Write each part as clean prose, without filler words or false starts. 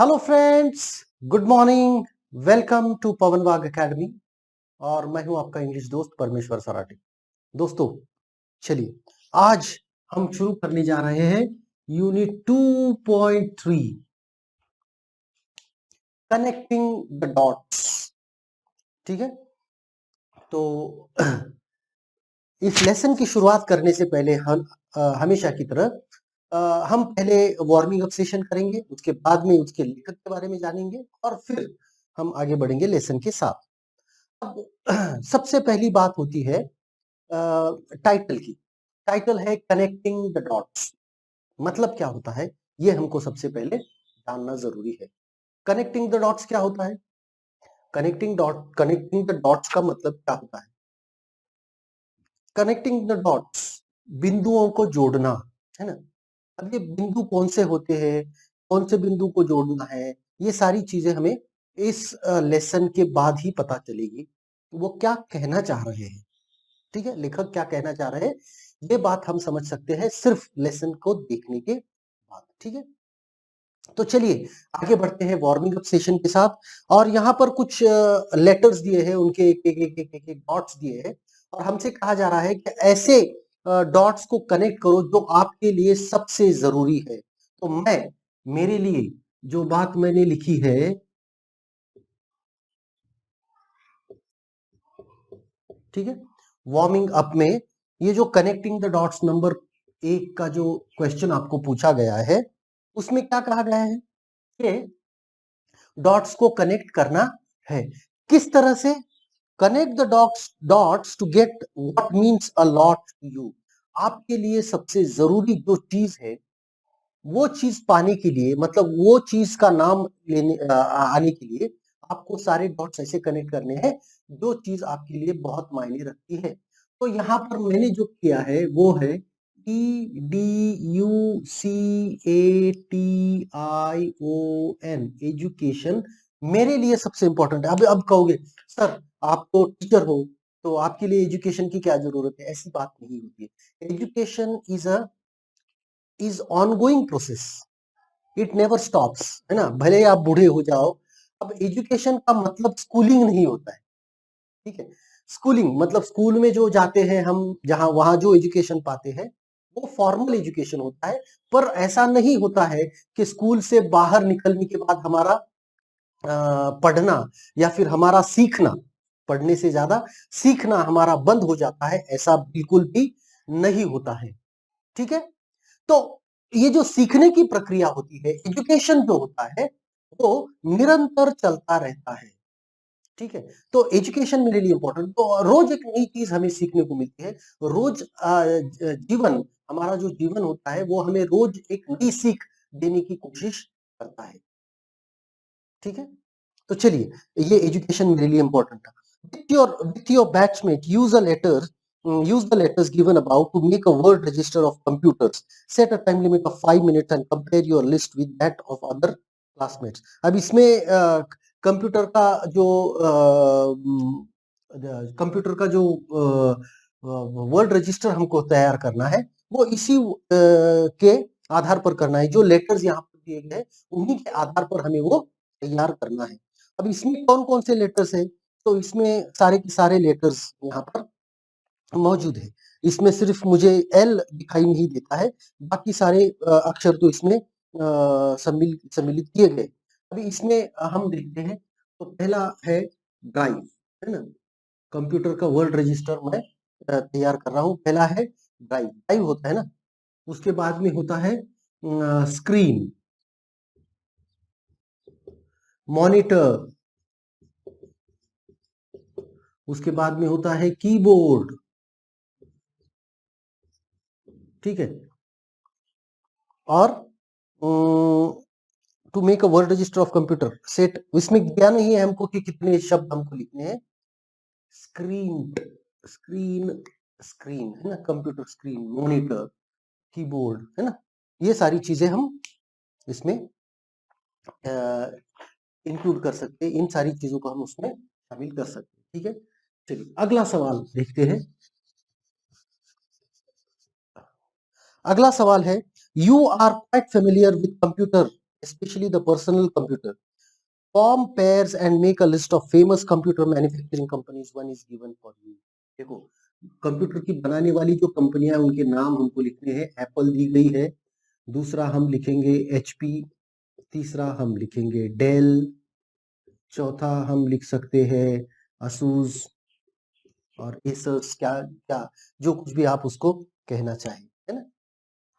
Hello friends, good morning. Welcome to Pawan Wagh academy. और मैं हूं आपका इंग्लिश दोस्त परमेश्वर सराठी। दोस्तों, चलिए आज हम शुरू करने जा रहे हैं यूनिट 2.3, कनेक्टिंग द डॉट्स। ठीक है, तो इस लेसन की शुरुआत करने से पहले हम हमेशा की तरह हम पहले वार्मिंग अप सेशन करेंगे, उसके बाद में उसके लेखक के बारे में जानेंगे और फिर हम आगे बढ़ेंगे लेसन के साथ। अब सबसे पहली बात होती है टाइटल की। टाइटल है कनेक्टिंग द डॉट्स। मतलब क्या होता है ये हमको सबसे पहले जानना जरूरी है। कनेक्टिंग द डॉट्स क्या होता है? कनेक्टिंग द डॉट्स का मतलब क्या होता है? कनेक्टिंग द डॉट्स, बिंदुओं को जोड़ना, है ना। अब ये बिंदु कौन से होते हैं, कौन से बिंदु को जोड़ना है, ये सारी चीजें हमें इस लेसन के बाद ही पता चलेगी। वो क्या कहना चाह रहे हैं, ठीक है, लेखक क्या कहना चाह रहे हैं, ये बात हम समझ सकते हैं सिर्फ लेसन को देखने के बाद। ठीक है, तो चलिए आगे बढ़ते हैं वार्मिंग अप सेशन के साथ। और यहाँ पर कुछ लेटर्स दिए हैं, उनके एक डॉट्स दिए हैं और हमसे कहा जा रहा है कि ऐसे डॉट्स को कनेक्ट करो जो आपके लिए सबसे जरूरी है। तो मेरे लिए जो बात मैंने लिखी है, ठीक है, वार्मिंग अप में ये जो कनेक्टिंग द डॉट्स नंबर 1 का जो क्वेश्चन आपको पूछा गया है, उसमें क्या कहा गया है कि डॉट्स को कनेक्ट करना है। किस तरह से? Connect the dots to get what means a lot to you. आपके लिए सबसे जरूरी जो चीज है, वो चीज पाने के लिए, मतलब वो चीज का नाम लेने आने के लिए आपको सारे डॉट्स ऐसे कनेक्ट करने हैं जो चीज आपके लिए बहुत मायने रखती है। तो यहाँ पर मैंने जो किया है वो है EDUCATION, एजुकेशन मेरे लिए सबसे इंपॉर्टेंट है। अब कहोगे सर आप तो टीचर हो, तो आपके लिए एजुकेशन की क्या जरूरत है? ऐसी बात नहीं होती है। Education is ongoing process, it never stops, है ना। भले ही आप बूढ़े हो जाओ, अब एजुकेशन का मतलब स्कूलिंग नहीं होता है। ठीक है, स्कूलिंग मतलब स्कूल में जो जाते हैं हम, जहां वहां जो एजुकेशन पाते हैं वो फॉर्मल एजुकेशन होता है। पर ऐसा नहीं होता है कि स्कूल से बाहर निकलने के बाद हमारा पढ़ना या फिर हमारा सीखना, पढ़ने से ज्यादा सीखना हमारा बंद हो जाता है, ऐसा बिल्कुल भी नहीं होता है। ठीक है, तो ये जो सीखने की प्रक्रिया होती है, एजुकेशन जो होता है, वो निरंतर चलता रहता है। ठीक है, तो एजुकेशन मेरे लिए इंपॉर्टेंट, तो रोज एक नई चीज हमें सीखने को मिलती है। रोज जीवन, हमारा जो जीवन होता है वो हमें रोज एक नई सीख देने की कोशिश करता है। ठीक है, तो चलिए, ये एजुकेशन मेरे लिए इंपॉर्टेंट था। With your batchmate use the letters given above to make a word register of computers. Set a time limit of 5 minutes and compare your list with that of other classmates. अब इसमें computer का जो computer का जो word register हमको तैयार करना है, वो इसी के आधार पर करना है। जो लेटर्स यहाँ पर दिए गए हैं उन्हीं के आधार पर हमें वो तैयार करना है। अब इसमें कौन कौन से लेटर्स हैं? तो इसमें सारे के सारे लेटर्स यहाँ पर मौजूद है। इसमें सिर्फ मुझे एल दिखाई नहीं देता है, बाकी सारे अक्षर तो इसमें सम्मिलित किए गए। अभी इसमें हम देखते हैं, तो पहला है ड्राइव, है ना। कंप्यूटर का वर्ड रजिस्टर मैं तैयार कर रहा हूँ। पहला है ड्राइव, ड्राइव होता है ना। उसके बाद में होता है स्क्रीन, मॉनिटर, उसके बाद में होता है कीबोर्ड। ठीक है, और to make a word register of computer set, इसमें दिया नहीं है हमको कि कितने शब्द हमको लिखने हैं। स्क्रीन, स्क्रीन, स्क्रीन है ना, कंप्यूटर स्क्रीन, मॉनिटर, कीबोर्ड, है ना। ये सारी चीजें हम इसमें इंक्लूड कर सकते हैं, इन सारी चीजों को हम उसमें शामिल कर सकते हैं। ठीक है, चलिए अगला सवाल देखते हैं। अगला सवाल है, you are quite familiar with computer especially the personal computer. Form pairs and make a list of famous computer manufacturing companies. One is given for you. देखो, कंप्यूटर की बनाने वाली जो कंपनियां हैं उनके नाम हमको लिखने हैं. एप्पल दी गई है, दूसरा हम लिखेंगे HP, तीसरा हम लिखेंगे डेल, चौथा हम लिख सकते हैं asus और एसर्स, क्या क्या जो कुछ भी आप उसको कहना चाहें, है ना.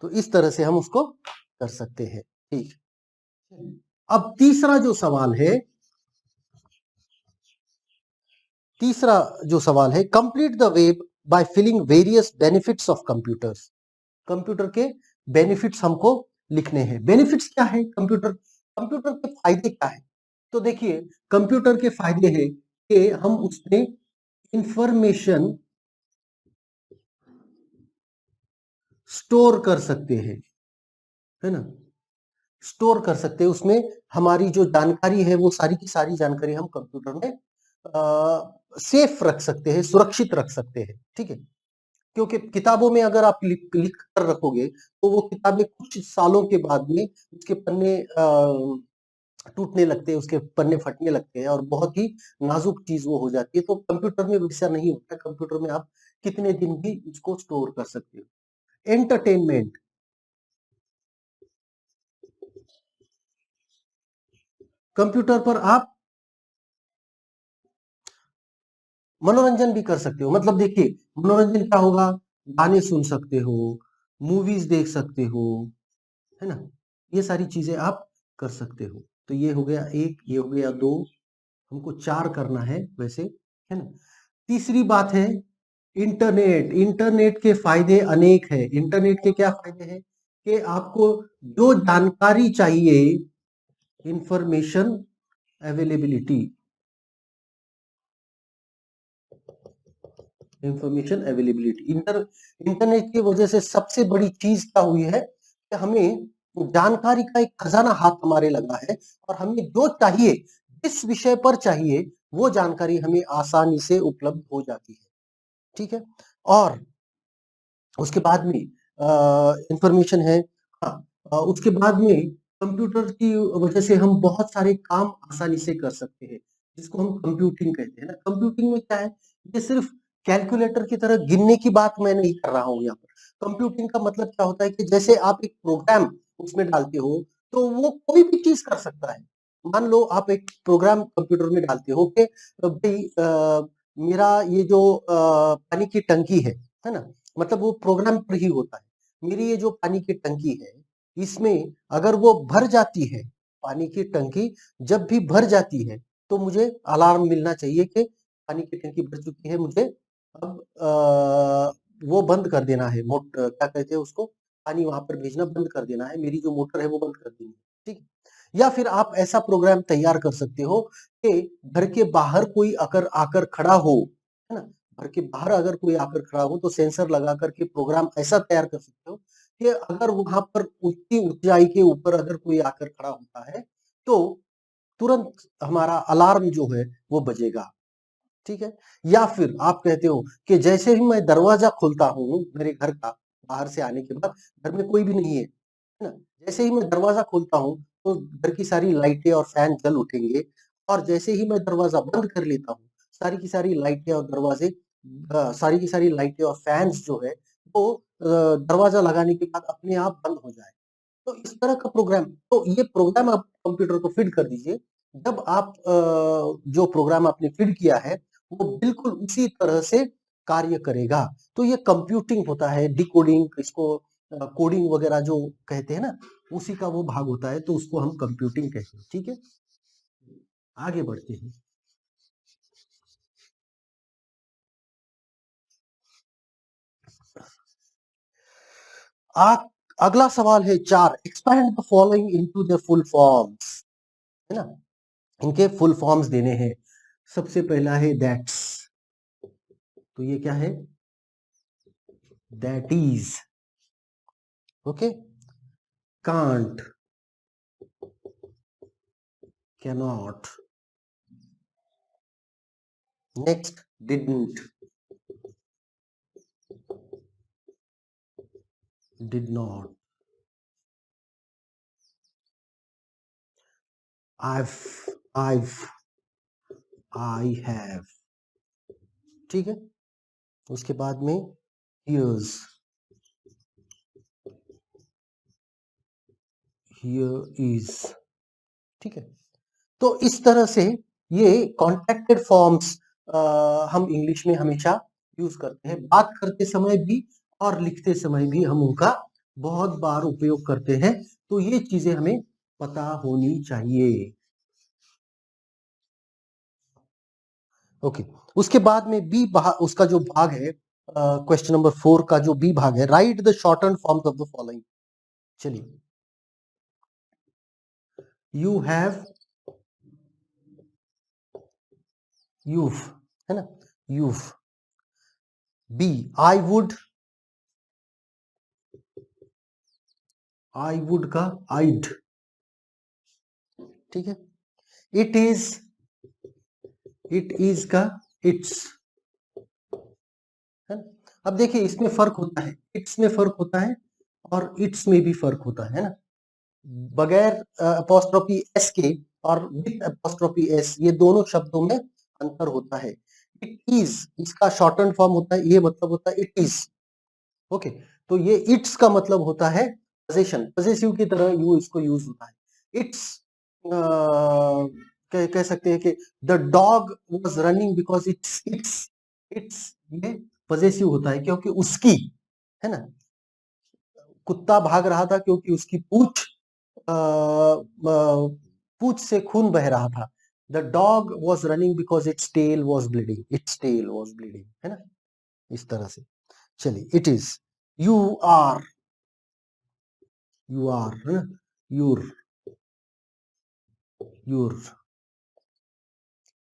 तो इस तरह से हम उसको कर सकते हैं. ठीक. अब तीसरा जो सवाल है, complete the web by filling various benefits of computers. Computer के बेनिफिट्स हमको लिखने हैं. बेनिफिट्स क्या है कंप्यूटर, कंप्यूटर के फायदे क्या है? तो देखिए, कंप्यूटर के फायदे हैं कि हम उसमें इंफॉर्मेशन स्टोर कर सकते हैं, है ना. स्टोर कर सकते हैं उसमें. हमारी जो जानकारी है वो सारी की सारी जानकारी हम कंप्यूटर में सेफ रख सकते हैं, सुरक्षित रख सकते हैं. ठीक है. क्योंकि किताबों में अगर आप लिख कर रखोगे तो वो किताबें कुछ सालों के बाद में उसके पन्ने टूटने लगते हैं, उसके पन्ने फटने लगते हैं और बहुत ही नाजुक चीज वो हो जाती है. तो कंप्यूटर में वैसा नहीं होता. कंप्यूटर में आप कितने दिन भी उसको स्टोर कर सकते हो. एंटरटेनमेंट, कंप्यूटर पर आप मनोरंजन भी कर सकते हो. मतलब देखिए, मनोरंजन क्या होगा, गाने सुन सकते हो, मूवीज देख सकते हो, है ना. ये सारी चीजें आप कर सकते हो. तो ये हो गया एक, ये हो गया दो, हमको चार करना है वैसे, है ना. तीसरी बात है इंटरनेट. इंटरनेट के फायदे अनेक है. इंटरनेट के क्या फायदे हैं कि आपको जो जानकारी चाहिए, इंफॉर्मेशन अवेलेबिलिटी, इंटरनेट की वजह से सबसे बड़ी चीज क्या हुई है कि हमें जानकारी का एक खजाना हाथ हमारे लगा है और हमें जो चाहिए, जिस विषय पर चाहिए, वो जानकारी हमें आसानी से उपलब्ध हो जाती है. ठीक है. और उसके बाद में इंफॉर्मेशन है. हाँ, उसके बाद में कंप्यूटर की वजह से हम बहुत सारे काम आसानी से कर सकते हैं, जिसको हम कंप्यूटिंग कहते हैं ना. कंप्यूटिंग में क्या है, ये सिर्फ कैलकुलेटर की तरह गिनने की बात मैं नहीं कर रहा हूँ यहाँ पर. कंप्यूटिंग का मतलब क्या होता है कि जैसे आप एक प्रोग्राम उसमें डालते हो तो वो कोई भी चीज कर सकता है. मान लो आप एक प्रोग्राम कंप्यूटर में डालते हो कि भाई मेरा ये जो पानी की टंकी है ना, मतलब वो प्रोग्राम पर ही होता है. मेरी ये जो पानी की टंकी है, इसमें अगर वो भर जाती है, पानी की टंकी जब भी भर जाती है तो मुझे अलार्म मिलना चाहिए कि पानी की टंकी भर चुकी है, मुझे अब वो बंद कर देना है, क्या कहते हैं उसको, पानी वहां पर भेजना बंद कर देना है, मेरी जो मोटर है वो बंद कर देनी है. ठीक है. या फिर आप ऐसा प्रोग्राम तैयार कर सकते हो कि घर के बाहर कोई अगर आकर खड़ा हो, है ना, घर के बाहर अगर कोई आकर खड़ा हो तो सेंसर लगा करके प्रोग्राम ऐसा तैयार कर सकते हो कि अगर वहां पर उतनी ऊंचाई के ऊपर अगर कोई आकर खड़ा होता है तो तुरंत हमारा अलार्म जो है वो बजेगा. ठीक है. या फिर आप कहते हो कि जैसे ही मैं दरवाजा खोलता हूँ मेरे घर का, बाहर से आने के बाद घर में कोई भी नहीं है, है ना, जैसे ही मैं दरवाजा खोलता हूँ तो घर की सारी लाइटें और फैन जल उठेंगे और जैसे ही मैं दरवाजा बंद कर लेता हूँ, सारी की सारी लाइटें और दरवाजे सारी की सारी लाइटें और फैंस जो है वो दरवाजा लगाने के बाद अपने आप बंद हो जाए. तो इस तरह का प्रोग्राम, तो ये प्रोग्राम आप कंप्यूटर को फीड कर दीजिए. जब आप जो प्रोग्राम आपने फीड किया है वो बिल्कुल उसी तरह से कार्य करेगा. तो ये कंप्यूटिंग होता है. डिकोडिंग, इसको कोडिंग वगैरह जो कहते हैं ना, उसी का वो भाग होता है, तो उसको हम कंप्यूटिंग कहते हैं. ठीक है. आगे बढ़ते हैं. आ, अगला सवाल है चार. Expand the following into the full forms, है ना. इनके फुल फॉर्म्स देने हैं. सबसे पहला है दैट्स. तो ये क्या है, that is. Okay. Can't, cannot. Next, didn't, did not. I've, I have, ठीक है। उसके बाद में here's, here is, ठीक है। तो इस तरह से ये कॉन्ट्रैक्टेड फॉर्म्स हम इंग्लिश में हमेशा यूज करते हैं, बात करते समय भी और लिखते समय भी हम उनका बहुत बार उपयोग करते हैं। तो ये चीजें हमें पता होनी चाहिए। ओके, उसके बाद में बी उसका जो भाग है, क्वेश्चन नंबर 4 का जो बी भाग है, write the shorten forms of the following. चलिए, यू हैव, यूव, है ना, यूव। B, I would, I would का आइड, ठीक है। इट इज, इट इज का इट्स, है ना। अब देखिए इसमें फर्क होता है, इट्स में फर्क होता है और इट्स में भी फर्क होता है ना। बगैर अपोस्ट्रोफी एस के और विद अपोस्ट्रोफी एस, ये दोनों शब्दों में अंतर होता है। इट इज, इसका शॉर्टन फॉर्म होता है, ये मतलब होता है इट इज। ओके, तो ये इट्स का मतलब होता है पोजेशन, पॉजेसिव की तरह यू इसको यूज होता है। इट्स कह सकते हैं कि the dog was running because it's, it's ये पॉजेसिव होता है क्योंकि उसकी, है ना। कुत्ता भाग रहा था क्योंकि उसकी पूंछ, पूंछ से खून बह रहा था। The dog was running because its tail was bleeding, its tail was bleeding, है ना, इस तरह से। चलिए, it is, you are, you are, है ना, you're, you're,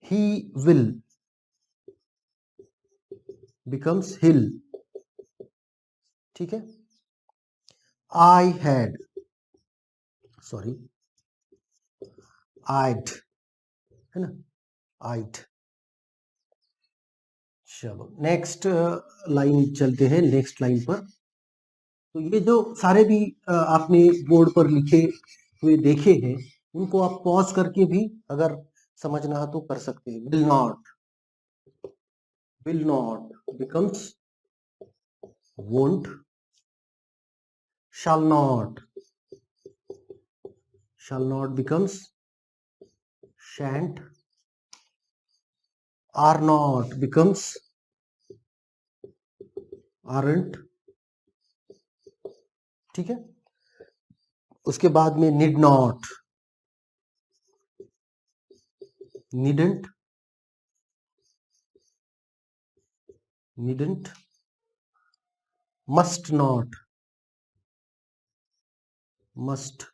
he will becomes he'll, ठीक है। आई हैड, सॉरी, आइड, है ना, आइड। चलो नेक्स्ट लाइन चलते हैं, नेक्स्ट लाइन पर। तो ये जो सारे भी आपने बोर्ड पर लिखे हुए देखे हैं, उनको आप पॉज करके भी अगर समझना है तो कर सकते हैं। Will not becomes won't, shall not, shall not becomes shan't, are not becomes aren't, ठीक है। उसके बाद में need not, needn't, needn't, must not, must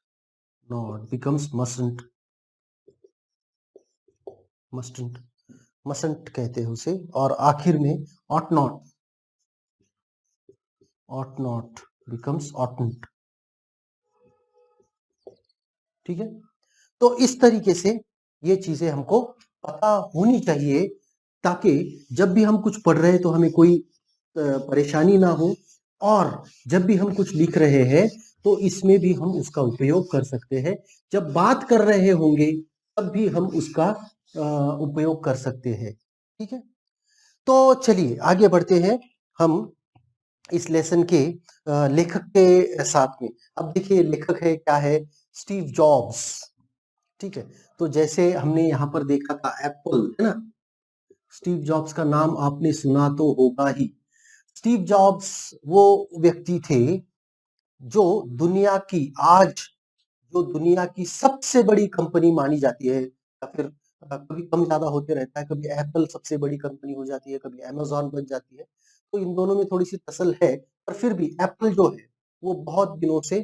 not becomes mustn't, mustn't, mustn't कहते हैं उसे। और आखिर में ought not becomes oughtn't, ठीक है। तो इस तरीके से ये चीजें हमको पता होनी चाहिए, ताकि जब भी हम कुछ पढ़ रहे हैं तो हमें कोई परेशानी ना हो, और जब भी हम कुछ लिख रहे हैं तो इसमें भी हम उसका उपयोग कर सकते हैं। जब बात कर रहे होंगे तब भी हम उसका उपयोग कर सकते हैं, ठीक है। तो चलिए आगे बढ़ते हैं हम इस लेसन के लेखक के साथ में। अब देखिए लेखक है क्या है, स्टीव जॉब्स, ठीक है। तो जैसे हमने यहाँ पर देखा था एप्पल, है ना, स्टीव जॉब्स का नाम आपने सुना तो होगा ही। स्टीव जॉब्स वो व्यक्ति थे जो दुनिया की आज, जो दुनिया की सबसे बड़ी कंपनी मानी जाती है, या फिर कभी कम ज्यादा होते रहता है, कभी एप्पल सबसे बड़ी कंपनी हो जाती है, कभी अमेजोन बन जाती है। तो इन दोनों में थोड़ी सी तसल है, पर फिर भी एप्पल जो है वो बहुत दिनों से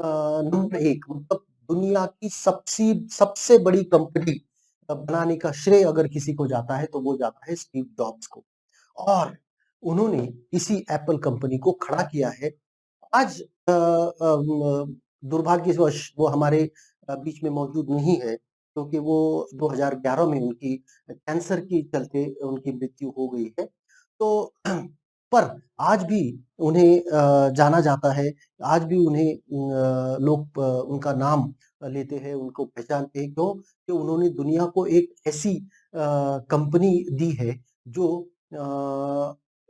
नंबर एक, मतलब दुनिया की सबसे सबसे बड़ी कंपनी बनाने का श्रेय अगर किसी को जाता है तो वो जाता है स्टीव जॉब्स को। और उन्होंने इसी एप्पल कंपनी को खड़ा किया है। आज दुर्भाग्यवश वो हमारे बीच में मौजूद नहीं है, क्योंकि वो 2011 में उनकी कैंसर के चलते उनकी मृत्यु हो गई है। तो पर आज भी उन्हें जाना जाता है, आज भी उन्हें लोग उनका नाम लेते हैं, उनको पहचानते हैं। क्यों? कि उन्होंने दुनिया को एक ऐसी कंपनी दी है जो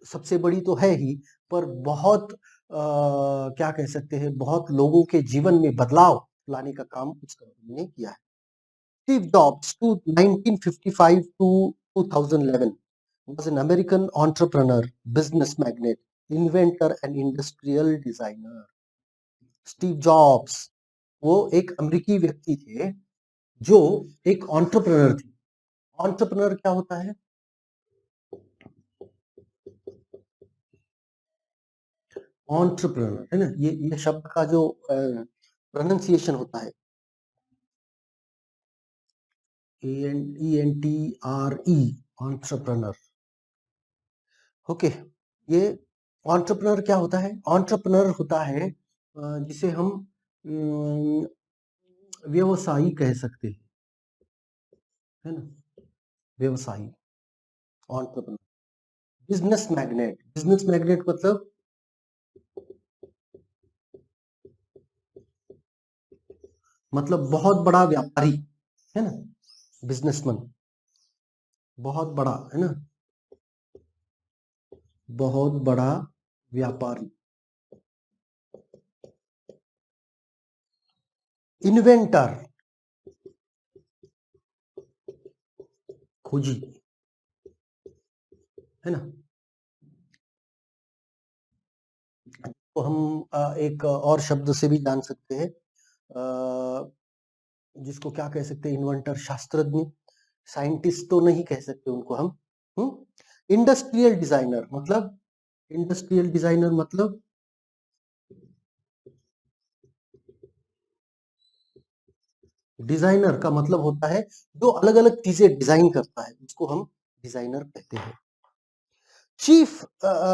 सबसे बड़ी तो है ही, पर बहुत क्या कह सकते हैं, बहुत लोगों के जीवन में बदलाव लाने का काम उस कंपनी ने किया है। Steve Jobs, to 1955 to 2011, was an American entrepreneur, business magnate, inventor and industrial designer. Steve jobs वो एक अमेरिकी व्यक्ति थे जो एक एंटरप्रेन्योर थे। एंटरप्रेन्योर क्या होता है? एंटरप्रेन्योर है ना, ये शब्द का जो प्रोनाउंसिएशन होता है ENTRE, एंटरप्रेन्योर। ओके, ये एंटरप्रेन्योर क्या होता है? एंटरप्रेन्योर होता है जिसे हम अम, व्यवसायी कह सकते हैं, है ना, व्यवसायी, एंटरप्रेन्योर। बिजनेस मैग्नेट मतलब बहुत बड़ा व्यापारी, है ना, बिजनेसमैन, बहुत बड़ा, है ना, बहुत बड़ा व्यापारी। इन्वेंटर, खोजी, है ना। तो हम एक और शब्द से भी जान सकते हैं, जिसको क्या कह सकते हैं, इन्वेंटर, शास्त्रज्ञ, साइंटिस्ट तो नहीं कह सकते उनको हम। इंडस्ट्रियल डिजाइनर मतलब, इंडस्ट्रियल डिजाइनर मतलब डिजाइनर का मतलब होता है जो अलग अलग चीजें डिजाइन करता है, उसको हम डिजाइनर कहते हैं। Chief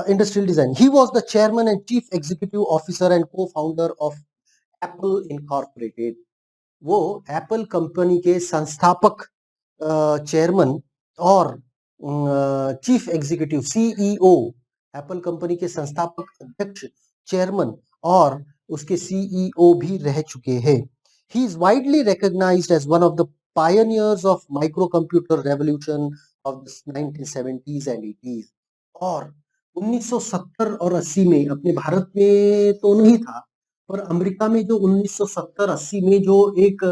Industrial Design. He was the chairman and chief executive officer and co-founder of Apple Incorporated. वो एप्पल कंपनी के संस्थापक, चेयरमैन और chief executive, CEO, Apple company के संस्थापक, अध्यक्ष, चेयरमैन और उसके सीईओ भी रह चुके हैं। He is widely recognized as one of the pioneers of microcomputer revolution of the 1970s and 80s. और 1970 और 80 में अपने भारत में तो नहीं था, पर अमेरिका में जो 1970-80 में जो एक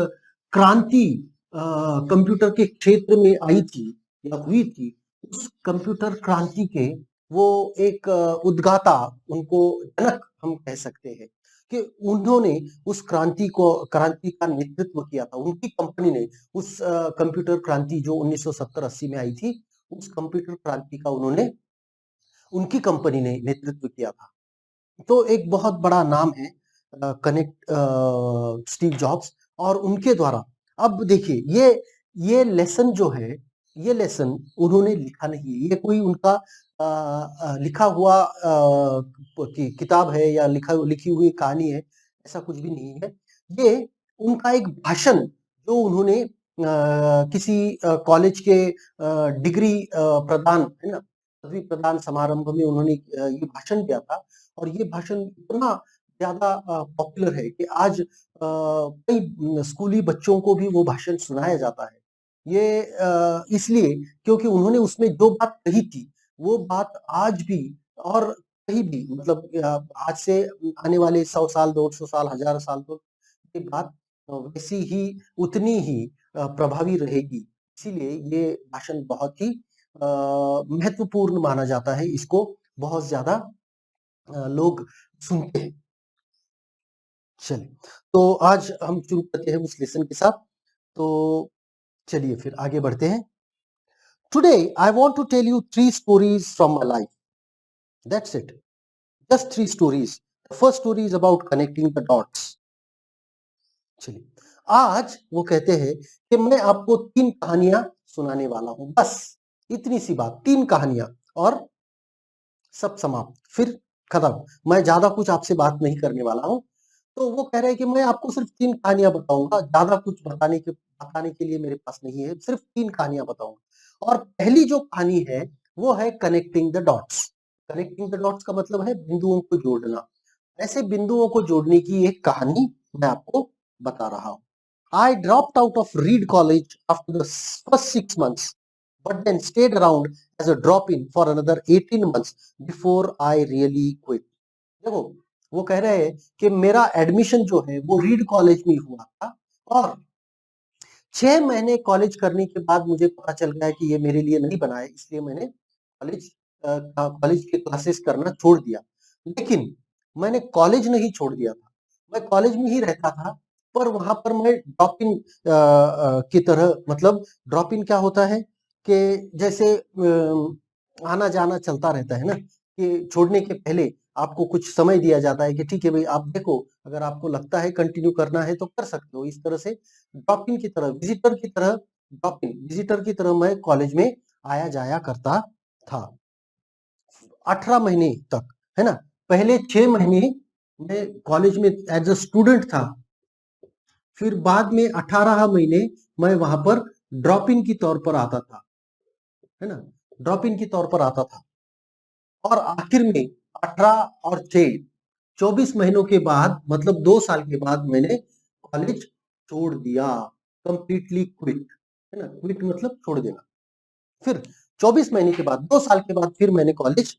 क्रांति कंप्यूटर के क्षेत्र में आई थी या हुई थी, उस कंप्यूटर क्रांति के वो एक उद्गाता, उनको जनक हम कह सकते हैं कि उन्होंने उस क्रांति का नेतृत्व किया था। उनकी कंपनी ने उस कंप्यूटर क्रांति जो 1970-80 में आई थी, उस कंप्यूटर क्रांति का उनकी कंपनी ने नेतृत्व किया था। तो एक बहुत बड़ा नाम है स्टीव जॉब्स, और उनके द्वारा, अब देखिए ये लेसन जो है, ये लेसन उन्होंने लिखा नहीं है, ये कोई उनका लिखा हुआ किताब है या लिखी हुई कहानी है, ऐसा कुछ भी नहीं है। ये उनका एक भाषण जो उन्होंने किसी कॉलेज के डिग्री प्रदान, है ना, पदवी प्रदान समारंभ में उन्होंने ये भाषण दिया था। और ये भाषण इतना ज़्यादा पॉपुलर है कि आज कई स्कूली बच्चों को भी वो भाषण सुनाया जाता है। ये इसलिए क्योंकि उन्होंने उसमें जो बात कही थी, वो बात आज भी और कहीं भी, मतलब आज से आने वाले 100 साल, 200 साल, 1000 साल तो ये बात वैसी ही, उतनी ही प्रभावी रहेगी। इसीलिए ये भाषण बहुत ही महत्वपूर्ण माना जाता है, इसको बहुत ज़्यादा लोग सुनते हैं। चलिए, तो आज हम शुरू करते हैं उस लेसन के साथ। तो चलिए फिर आगे बढ़ते हैं। Today I want to tell you 3 stories from my life. That's it, just 3 stories. The first story is about connecting the dots. चलिए, आज वो कहते हैं कि मैं आपको 3 कहानियां सुनाने वाला हूं, बस इतनी सी बात, 3 कहानियां और सब समाप्त, फिर खत्म। मैं ज्यादा कुछ आपसे बात नहीं करने वाला हूँ। तो वो कह रहे हैं कि मैं आपको सिर्फ 3 कहानियां बताऊंगा, ज्यादा कुछ बताने के लिए मेरे पास नहीं है, सिर्फ 3 कहानियां बताऊंगा। और पहली जो कहानी है वो है connecting the dots. Connecting the dots का मतलब है बिंदुओं को जोड़ना। ऐसे बिंदुओं को जोड़ने की एक कहानी मैं आपको बता रहा हूँ। I dropped out of Reed College after the first 6 months, but then stayed around as a drop-in for another 18 months before I really quit. देखो, वो कह रहे हैं कि मेरा एडमिशन जो है वो रीड कॉलेज में हुआ था और 6 महीने कॉलेज करने के बाद मुझे पता चल गया कि ये मेरे लिए नहीं बना है, इसलिए मैंने कॉलेज के क्लासेस करना छोड़ दिया। लेकिन मैंने कॉलेज नहीं छोड़ दिया था, मैं कॉलेज में ही रहता था, पर वहां पर मैं ड्रॉप इन की तरह, मतलब ड्रॉप इन क्या होता है कि जैसे आना जाना चलता रहता है ना, कि छोड़ने के पहले आपको कुछ समय दिया जाता है कि ठीक है भाई, आप देखो, अगर आपको लगता है कंटिन्यू करना है तो कर सकते हो। इस तरह से ड्रॉप इन की तरह, विजिटर की तरह मैं कॉलेज में आया जाया करता था 18 महीने तक, है ना। पहले 6 महीने मैं कॉलेज में एज अ स्टूडेंट था, फिर बाद में 18 महीने मैं वहां पर ड्रॉप इन की तौर पर आता था, है ना, ड्रॉप इन की तौर पर आता था। और आखिर में 18 और 6 24 महीनों के बाद, मतलब 2 साल के बाद मैंने कॉलेज छोड़ दिया, कंप्लीटली क्विट, है ना। क्विट मतलब छोड़ देना। फिर 24 महीने के बाद, 2 साल के बाद फिर मैंने कॉलेज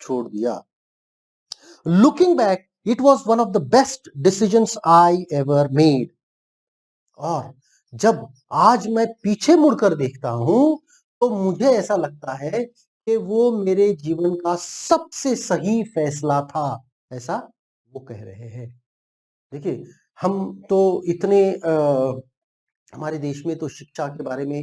छोड़ दिया। Looking back, it was one of the best decisions I ever made. और जब आज मैं पीछे मुड़कर देखता हूं तो मुझे ऐसा लगता है कि वो मेरे जीवन का सबसे सही फैसला था, ऐसा वो कह रहे हैं। देखिए, हम तो इतने हमारे देश में तो शिक्षा के बारे में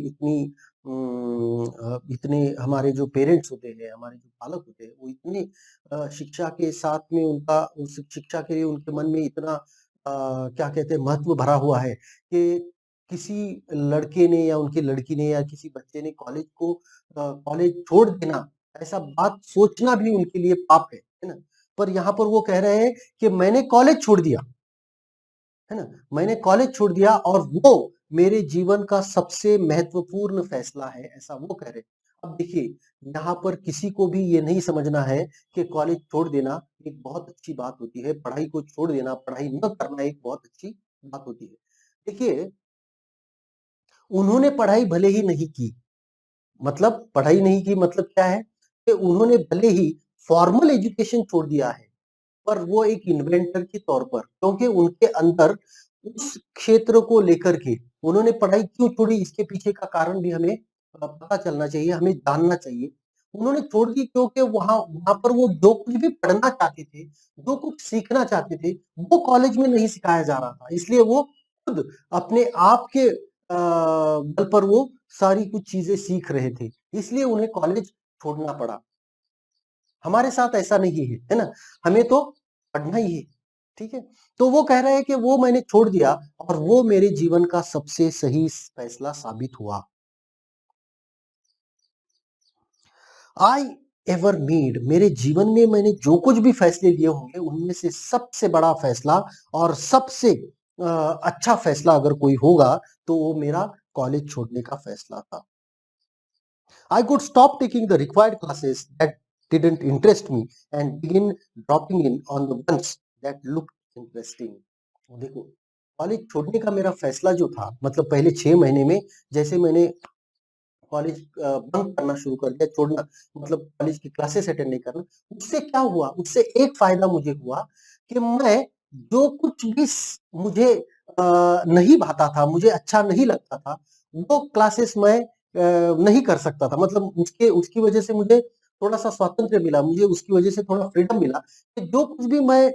इतने हमारे जो पेरेंट्स होते हैं, हमारे जो पालक होते हैं, वो इतने शिक्षा के साथ में उनका उस शिक्षा के लिए उनके मन में इतना क्या कहते हैं, महत्व भरा हुआ है कि किसी लड़के ने या उनकी लड़की ने या किसी बच्चे ने कॉलेज छोड़ देना, ऐसा बात सोचना भी उनके लिए पाप है ना। पर यहाँ पर वो कह रहे हैं कि मैंने कॉलेज छोड़ दिया, है ना, मैंने कॉलेज छोड़ दिया और वो मेरे जीवन का सबसे महत्वपूर्ण फैसला है, ऐसा वो कह रहे हैं। अब देखिए, यहाँ पर किसी को भी ये नहीं समझना है कि कॉलेज छोड़ देना एक बहुत अच्छी बात होती है, पढ़ाई को छोड़ देना, पढ़ाई न करना एक बहुत अच्छी बात होती है। देखिए, उन्होंने पढ़ाई भले ही नहीं की, मतलब पढ़ाई नहीं की मतलब क्या है कि उन्होंने भले ही फॉर्मल एजुकेशन छोड़ दिया है, पर वो एक इन्वेंटर के तौर पर, क्योंकि उनके अंदर उस क्षेत्र को लेकर के उन्होंने पढ़ाई क्यों छोड़ी, इसके पीछे का कारण भी हमें पता चलना चाहिए, हमें जानना चाहिए। उन्होंने छोड़ दी क्योंकि वहां वहां पर वो जो कुछ भी पढ़ना चाहते थे, जो कुछ सीखना चाहते थे, वो कॉलेज में नहीं सिखाया जा रहा था, इसलिए वो खुद अपने आप के बल पर वो सारी कुछ चीजें सीख रहे थे, इसलिए उन्हें कॉलेज छोड़ना पड़ा। हमारे साथ ऐसा नहीं है, है ना? हमें तो पढ़ना ही है, ठीक है? तो वो कह रहे हैं कि वो मैंने छोड़ दिया और वो मेरे जीवन का सबसे सही फैसला साबित हुआ। आई एवर मेड, मेरे जीवन में मैंने जो कुछ भी फैसले लिए होंगे, उनमें से सबसे बड़ा फैसला और सबसे अच्छा फैसला अगर कोई होगा, तो वो मेरा कॉलेज छोड़ने का फैसला था। I could stop taking the required classes that didn't interest me and begin dropping in on the ones that looked interesting. देखो, कॉलेज छोड़ने का मेरा फैसला जो था, मतलब पहले 6 महीने में जैसे मैंने कॉलेज बंक करना शुरू कर दिया, छोड़ना मतलब कॉलेज की क्लासेस अटेंड नहीं करना, उससे क्या हुआ, उससे एक फायदा मुझे हुआ कि मैं जो कुछ भी मुझे नहीं भाता था, मुझे अच्छा नहीं लगता था, वो क्लासेस मैं नहीं कर सकता था, मतलब उसके उसकी वजह से मुझे थोड़ा सा स्वातंत्र मिला, मुझे उसकी वजह से थोड़ा फ्रीडम मिला कि जो कुछ भी मैं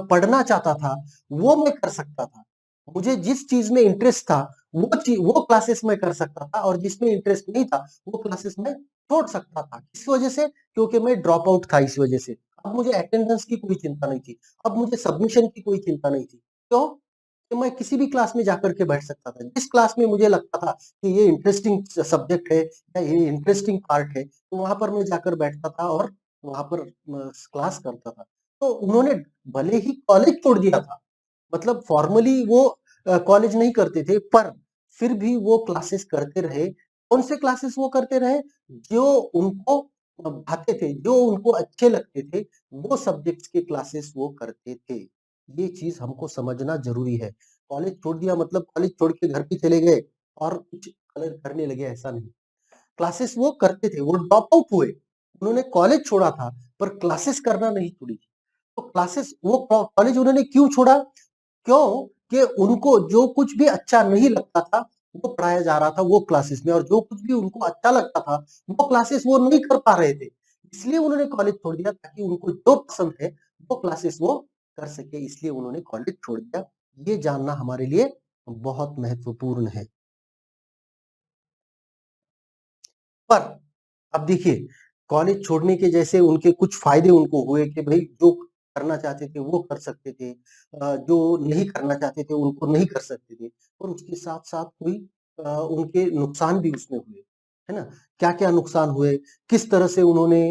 पढ़ना चाहता था वो मैं कर सकता था। मुझे जिस चीज में इंटरेस्ट था वो क्लासेस मैं कर सकता था और जिसमें इंटरेस्ट नहीं था वो क्लासेस मैं छोड़ सकता था। इस वजह से, क्योंकि मैं ड्रॉप आउट था, इस वजह से अब मुझे अटेंडेंस की कोई चिंता नहीं थी, अब मुझे सबमिशन की कोई चिंता नहीं थी। क्यों? कि मैं किसी भी क्लास में जाकर के बैठ सकता था, जिस क्लास में मुझे लगता था कि ये इंटरेस्टिंग सब्जेक्ट है या ये इंटरेस्टिंग पार्ट है, तो वहां पर मैं जाकर बैठता था और वहां पर क्लास करता था। तो उन्होंने भले ही कॉलेज छोड़ दिया था, मतलब फॉर्मली वो कॉलेज नहीं करते थे, पर फिर भी वो क्लासेस करते रहे। कौन से क्लासेस वो करते रहे? जो उनको भाते थे, जो उनको अच्छे लगते थे, वो सब्जेक्ट्स के क्लासेस वो करते थे। ये चीज हमको समझना जरूरी है। कॉलेज छोड़ दिया मतलब कॉलेज छोड़ के घर पे चले गए और कुछ कलर करने लगे, ऐसा नहीं। क्लासेस वो करते थे, वो ड्रॉप आउट हुए। उन्होंने कॉलेज छोड़ा था, पर क्लासेस करना नहीं छोड़ी। तो क्लासेस वो कॉलेज उन्होंने क्यों छोड़ा? क्यों? कि उनको जो कुछ भी अच्छा नहीं लगता था, वो पढ़ाया जा रहा था वो क्लासेस में, और जो कुछ भी उनको अच्छा लगता था, वो क्लासेस वो नहीं कर पा रहे थे। इसलिए उन्होंने कॉलेज छोड़ दिया, ताकि उनको जो पसंद है, वो क्लासेस वो कर सके, इसलिए उन्होंने कॉलेज छोड़ दिया। ये जानना हमारे लिए बहुत महत्वपूर्ण है। पर अब देखिए, कॉलेज छोड़ने के जैसे उनके कुछ फ़ायदे उनको हुए कि भई जो करना चाहते थे वो कर सकते थे। जो नहीं करना चाहते थे उनको नहीं कर सकते थे। और उसके साथ-साथ कोई उनके नुकसान भी उसमें हुए, है ना? क्या-क्या नुकसान हुए? किस तरह से उन्होंने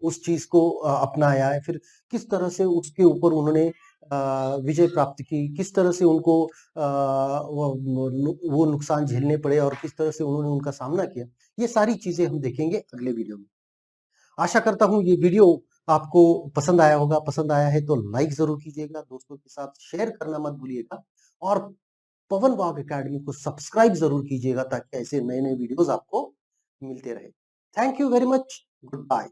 उस चीज़ को अपनाया है, फिर किस तरह से उसके ऊपर उन्होंने विजय प्राप्त की, किस तरह से उनको वो नुकसान झेलने पड़े और किस तरह से उन्होंने उनका सामना किया। ये सारी चीज़ें हम देखेंगे अगले वीडियो में। आशा करता हूँ ये वीडियो आपको पसंद आया होगा, पसंद आया है तो लाइक ज़रूर कीजिएगा, दोस्तों के साथ शेयर करना मत भूलिएगा और पवन वाग अकेडमी को सब्सक्राइब ज़रूर कीजिएगा, ताकि ऐसे नए-नए वीडियोज़ आपको मिलते रहे। Thank you very much, good bye.